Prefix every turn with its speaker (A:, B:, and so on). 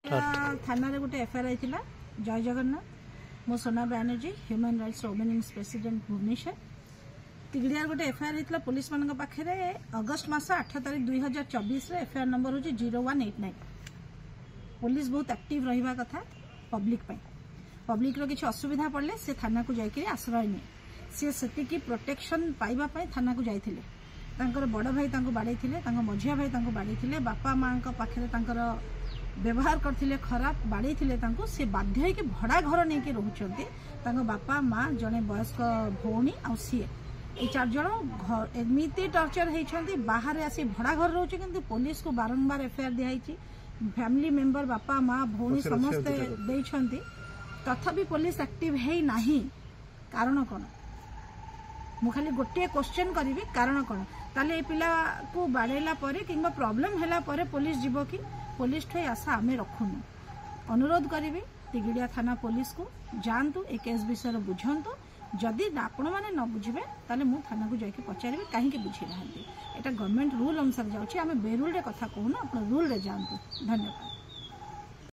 A: थाना रे गोटे एफआईआर आइथिला। जय जगन्नाथ। मो Sona Banerjee human rights women's president Bhubaneswar. Tigadia गोटे एफआईआर होता पुलिस मान पाखे अगस्ट मास 8 तारीख 2024 एफआईआर नंबर हूँ 0189। पुलिस बहुत एक्टिव रहा कथा पब्लिक रो किसी असुविधा पड़े से थाना को जाकर आश्रय नहीं सी से प्रोटेक्शन पाइबापी थाना को जाते बड़ भाई बाड़े मझिया भाई बाड़े बापा माँ पाखे व्यवहार करते खराब बाड़े सी बाध्य हो भड़ा घर नहीं रोचे बापा माँ जड़े वयस्क भौणी आ सी ये 4 जन एमती टर्चर होती बाहर आसी भड़ा घर रोचे कि पुलिस को बारंबार एफआईआर दिखाई फैमिली मेंबर बापा माँ भौणी समस्ते देइछंती तथापि पुलिस एक्टिव है नहीं। कारण कौन मु खाली गोटे क्वेश्चन करी कारण कौन ताले पिला को बाड़ेला परे किंबा प्रॉब्लम हैला परे पुलिस जीवो कि पुलिस ठे आशा आमे रखुनु। अनुरोध करी तिगिड़िया थाना पुलिस को जानतु ए केस विषय बुझंतु जदि आपण माने न बुझिबे ताले मु थाना को जाके पचारिबे काहे के बुझी नाहंती। एटा गवर्नमेंट रूल अनुसार जाउछि आमे बेरूल रे कथा कहूना आपण रूल रे जानतु। धन्यवाद।